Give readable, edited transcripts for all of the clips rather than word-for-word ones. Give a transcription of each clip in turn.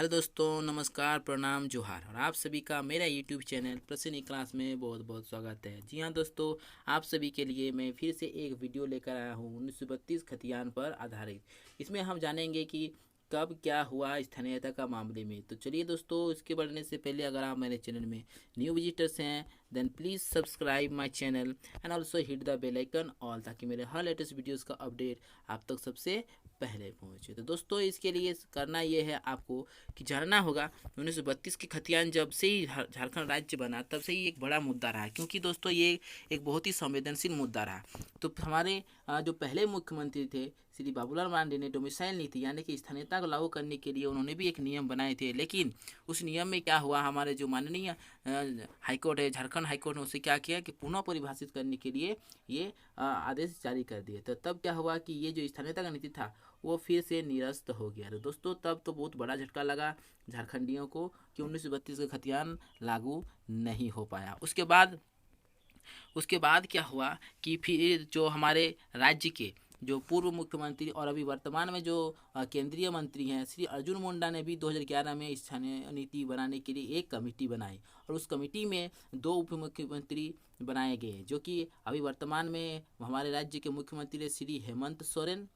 Hello दोस्तों, नमस्कार, प्रणाम, जोहार। और आप सभी का मेरा यूट्यूब चैनल प्रश्न क्लास में बहुत बहुत स्वागत है। जी हाँ दोस्तों, आप सभी के लिए मैं फिर से एक वीडियो लेकर आया हूँ 1932 खतियान पर आधारित। इसमें हम जानेंगे कि कब क्या हुआ स्थानीयता का मामले में। तो चलिए दोस्तों, इसके बढ़ने से पहले अगर आप मेरे चैनल में न्यू विजिटर्स हैं then please subscribe my channel and also hit the bell icon all, ताकि मेरे हर लेटेस्ट वीडियोज़ का अपडेट आप तक सबसे पहले पहुंचे। तो दोस्तों, इसके लिए करना ये है आपको कि जानना होगा 1932 की खतियान जब से ही झारखंड राज्य बना तब से ही एक बड़ा मुद्दा रहा है, क्योंकि दोस्तों ये एक बहुत ही संवेदनशील मुद्दा रहा। तो हमारे जो पहले मुख्यमंत्री थे श्री बाबूलाल मरांडी ने डोमिसाइल नीति यानी कि स्थानीयता को लागू करने के लिए उन्होंने भी एक नियम बनाए थे, लेकिन उस नियम में क्या हुआ, हमारे जो माननीय हाईकोर्ट है, झारखंड हाईकोर्ट ने उसे क्या किया कि पुनः परिभाषित करने के लिए ये आदेश जारी कर दिए। तो तब क्या हुआ कि ये जो स्थानीयता का नीति था वो फिर से निरस्त हो गया। तो दोस्तों, तब तो बहुत बड़ा झटका लगा झारखंडियों को कि 1932 का खतियान लागू नहीं हो पाया। उसके बाद क्या हुआ कि फिर जो हमारे राज्य के जो पूर्व मुख्यमंत्री और अभी वर्तमान में जो केंद्रीय मंत्री हैं श्री अर्जुन मुंडा ने भी 2011 में स्थानीय नीति बनाने के लिए एक कमेटी बनाई, और उस कमेटी में 2 उप मुख्यमंत्री बनाए गए, जो कि अभी वर्तमान में हमारे राज्य के मुख्यमंत्री श्री हेमंत सोरेन,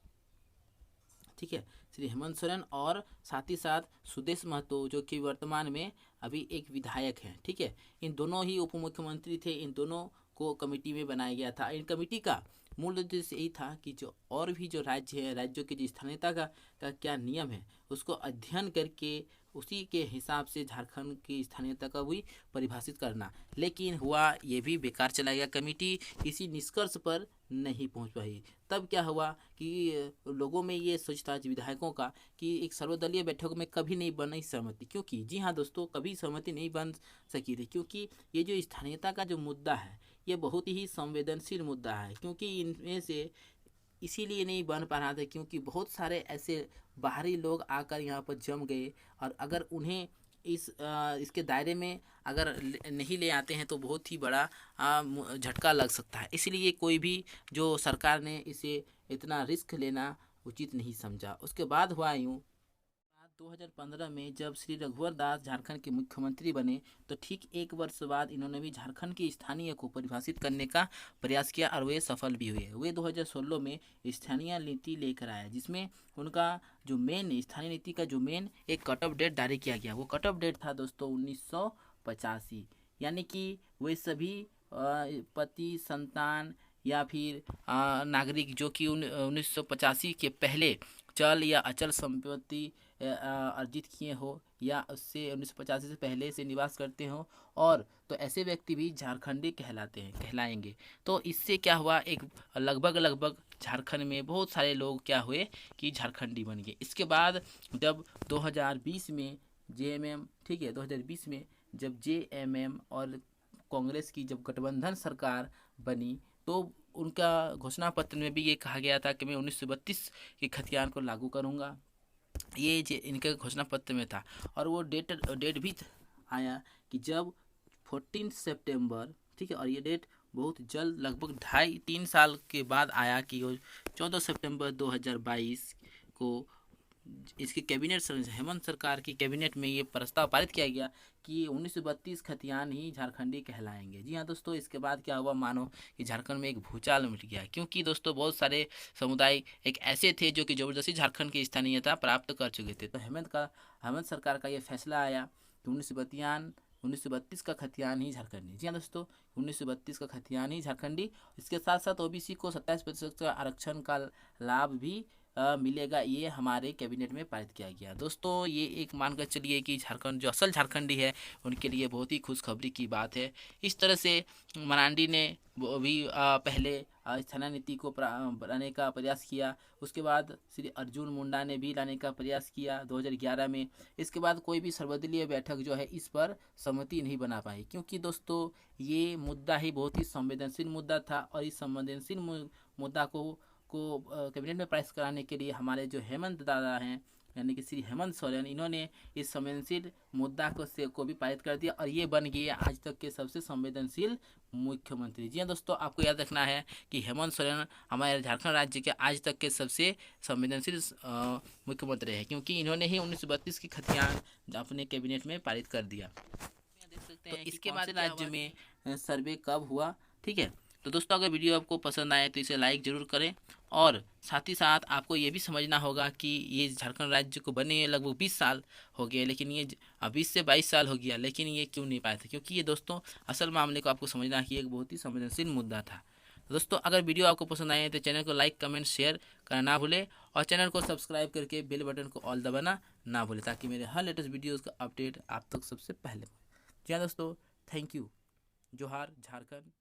ठीक है, श्री हेमंत सोरेन, और साथ ही साथ सुदेश महतो जो कि वर्तमान में अभी एक विधायक हैं। ठीक है, इन दोनों ही उप मुख्यमंत्री थे, इन दोनों को कमेटी में बनाया गया था। इन कमेटी का मूल उद्देश्य यही था कि जो और भी जो राज्य है, राज्यों की जो स्थानीयता का क्या नियम है उसको अध्ययन करके उसी के हिसाब से झारखंड की स्थानीयता का भी परिभाषित करना। लेकिन हुआ ये भी बेकार चला गया, कमेटी किसी निष्कर्ष पर नहीं पहुंच पाई। तब क्या हुआ कि लोगों में ये सोच था विधायकों का कि एक सर्वदलीय बैठक में कभी नहीं बनी सहमति, क्योंकि जी हाँ दोस्तों, कभी सहमति नहीं बन सकी थी, क्योंकि ये जो स्थानीयता का जो मुद्दा है ये बहुत ही संवेदनशील मुद्दा है। क्योंकि इनमें से इसीलिए नहीं बन पा रहा था क्योंकि बहुत सारे ऐसे बाहरी लोग आकर यहाँ पर जम गए, और अगर उन्हें इसके दायरे में अगर नहीं ले आते हैं तो बहुत ही बड़ा झटका लग सकता है। इसलिए कोई भी जो सरकार ने इसे इतना रिस्क लेना उचित नहीं समझा। उसके बाद हुआ यूँ 2015 में जब श्री रघुवर दास झारखंड के मुख्यमंत्री बने, तो ठीक एक वर्ष बाद इन्होंने भी झारखंड की स्थानीय को परिभाषित करने का प्रयास किया, और वे सफल भी हुए। वे 2016 में स्थानीय नीति लेकर आए, जिसमें उनका जो मेन स्थानीय नीति का जो मेन एक कट ऑफ डेट जारी किया गया। वो कट ऑफ डेट था दोस्तों 1985, यानी कि वे सभी पति संतान या फिर नागरिक जो कि 1985 के पहले चल या अचल संपत्ति अर्जित किए हो या उससे 1985 से पहले से निवास करते हो, और तो ऐसे व्यक्ति भी झारखंडी कहलाएंगे। तो इससे क्या हुआ, एक लगभग झारखंड में बहुत सारे लोग क्या हुए कि झारखंडी बन गए। इसके बाद जब 2020 में जेएमएम, ठीक है, 2020 में जब जेएमएम और कांग्रेस की जब गठबंधन सरकार बनी, तो उनका घोषणा पत्र में भी ये कहा गया था कि मैं 1932 के खतियान को लागू करूंगा। ये इनके घोषणा पत्र में था, और वो डेट भी आया कि जब 14 सितंबर, ठीक है, और ये डेट बहुत जल्द लगभग 2.5-3 साल के बाद आया कि वो 14 सितंबर 2022 को इसके कैबिनेट हेमंत सरकार की कैबिनेट में ये प्रस्ताव पारित किया गया कि 1932 खतियान ही झारखंडी कहलाएंगे। जी हाँ दोस्तों, इसके बाद क्या हुआ, मानो कि झारखंड में एक भूचाल मिट गया, क्योंकि दोस्तों बहुत सारे समुदाय एक ऐसे थे जो कि जबरदस्ती झारखंड की स्थानीयता प्राप्त कर चुके थे। तो हेमंत सरकार का ये फैसला आया कि 1932 का खतियान ही झारखंडी। जी हाँ दोस्तों, 1932 का खतियान ही झारखंडी। इसके साथ साथ ओबीसी को 27% का आरक्षण का लाभ भी मिलेगा, ये हमारे कैबिनेट में पारित किया गया। दोस्तों, ये एक मानकर चलिए कि झारखंड जो असल झारखंडी है उनके लिए बहुत ही खुशखबरी की बात है। इस तरह से मरांडी ने वो भी पहले स्थानीय नीति को लाने का प्रयास किया। उसके बाद श्री अर्जुन मुंडा ने भी लाने का प्रयास किया 2011 में। इसके बाद कोई भी सर्वदलीय बैठक जो है इस पर सहमति नहीं बना पाई, क्योंकि दोस्तों ये मुद्दा ही बहुत ही संवेदनशील मुद्दा था, और इस संवेदनशील मुद्दा को कैबिनेट में पास कराने के लिए हमारे जो हेमंत दादा हैं, यानी कि श्री हेमंत सोरेन, इन्होंने इस संवेदनशील मुद्दा को भी पारित कर दिया और ये बन गए आज तक के सबसे संवेदनशील मुख्यमंत्री। जी हाँ दोस्तों, आपको याद रखना है कि हेमंत सोरेन हमारे झारखंड राज्य के आज तक के सबसे संवेदनशील मुख्यमंत्री है, क्योंकि इन्होंने ही 1932 की खतियान अपने कैबिनेट में पारित कर दिया। तो इसके बाद राज्य में सर्वे कब हुआ, ठीक है। तो दोस्तों, अगर वीडियो आपको पसंद आए तो इसे लाइक ज़रूर करें, और साथ ही साथ आपको ये भी समझना होगा कि ये झारखंड राज्य को बने लगभग 20 साल हो गए, लेकिन ये 20 से 22 साल हो गया, लेकिन ये क्यों नहीं पाए थे, क्योंकि ये दोस्तों असल मामले को आपको समझना है कि एक बहुत ही संवेदनशील मुद्दा था। दोस्तों, अगर वीडियो आपको पसंद आए तो चैनल को लाइक, कमेंट, शेयर करना ना भूलें, और चैनल को सब्सक्राइब करके बेल बटन को ऑल दबाना ना भूलें, ताकि मेरे हर लेटेस्ट वीडियोज़ का अपडेट आप तक सबसे पहले। जी हाँ दोस्तों, थैंक यू। जोहार झारखंड।